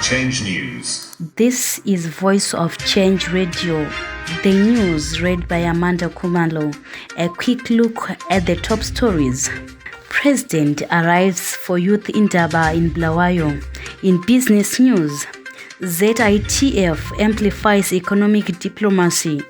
Change News. This is Voice of Change Radio. The news read by Amanda Kumalo. A quick look at the top stories. President arrives for youth INDABA in BULAWAYO. In business news, ZITF amplifies economic diplomacy.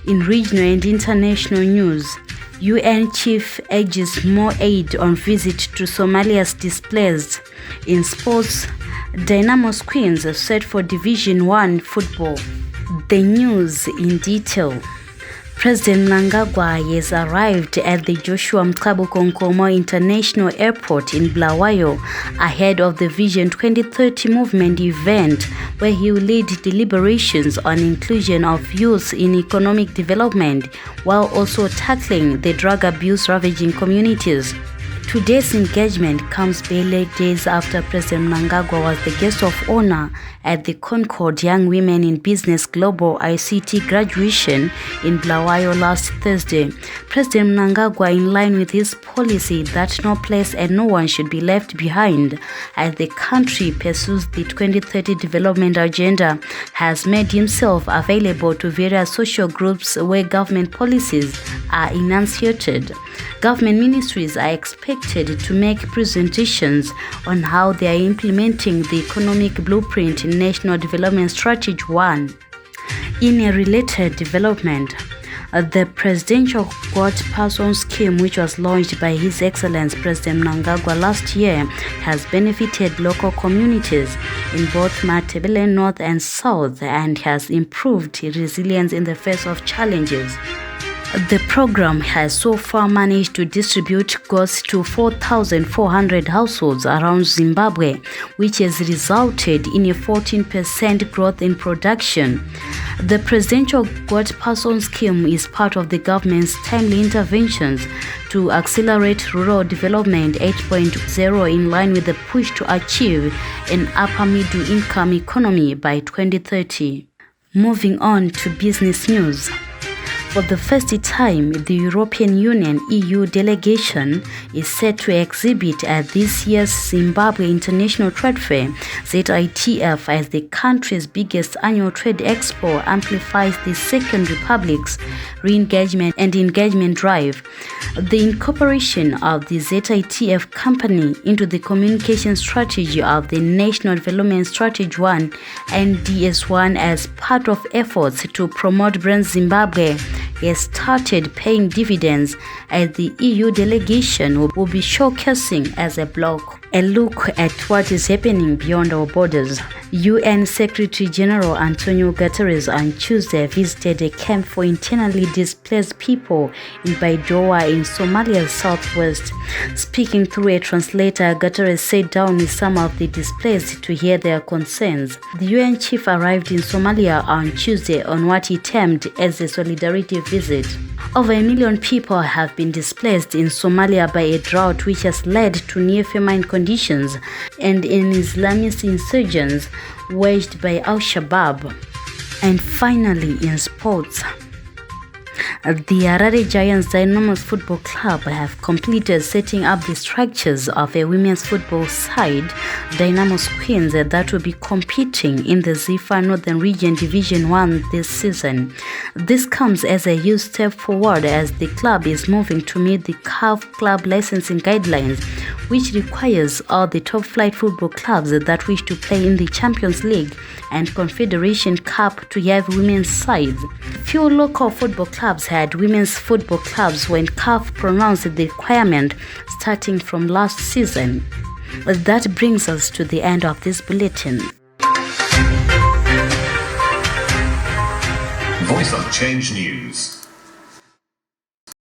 In regional and international news, UN chief urges more aid on visit to Somalia's displaced. In sports, DYNAMOS Queens are set for Division 1 football. The news in detail. President Mnangagwa has arrived at the Joshua Mkabukonkomo International Airport in BULAWAYO ahead of the Vision 2030 movement event, where he will lead deliberations on inclusion of youth in economic development while also tackling the drug abuse ravaging communities. Today's engagement comes barely days after President Mnangagwa was the guest of honor at the Concord Young Women in Business Global ICT graduation in BULAWAYO last Thursday. President Mnangagwa, in line with his policy that no place and no one should be left behind as the country pursues the 2030 development agenda, has made himself available to various social groups where government policies are enunciated. Government ministries are expected to make presentations on how they are implementing the economic blueprint in National Development Strategy 1. In a related development, the Presidential God Person Scheme, which was launched by His Excellency President Mnangagwa last year, has benefited local communities in both Matebele North and South and has improved resilience in the face of challenges. The program has so far managed to distribute goods to 4,400 households around Zimbabwe, which has resulted in a 14% growth in production. The Presidential God Person Scheme is part of the government's timely interventions to accelerate rural development 8.0 in line with the push to achieve an upper middle income economy by 2030. Moving on to business news. For the first time, the European Union EU delegation is set to exhibit at this year's Zimbabwe International Trade Fair. ZITF, as the country's biggest annual trade expo, amplifies the Second Republic's re-engagement and engagement drive. The incorporation of the ZITF company into the communication strategy of the National Development Strategy 1 and DS1 as part of efforts to promote brand Zimbabwe has started paying dividends, as the EU delegation will be showcasing as a bloc. A look at what is happening beyond our borders. UN Secretary General Antonio Guterres on Tuesday visited a camp for internally displaced people in Baidoa in Somalia's southwest. Speaking through a translator, Guterres sat down with some of the displaced to hear their concerns. The UN chief arrived in Somalia on Tuesday on what he termed as a solidarity visit. Over 1 million people have been displaced in Somalia by a drought which has led to near-famine conditions and an Islamist insurgence waged by Al-Shabaab. And finally, in sports, the Harare Giants DYNAMOS Football Club have completed setting up the structures of a women's football side, DYNAMOS Queens, that will be competing in the ZIFA Northern Region Division 1 this season. This comes as a huge step forward as the club is moving to meet the CAF club licensing guidelines, which requires all the top-flight football clubs that wish to play in the Champions League and Confederation Cup to have women's sides. Few local football clubs had women's football clubs when CAF pronounced the requirement starting from last season. That brings us to the end of this bulletin. Voice of Change News.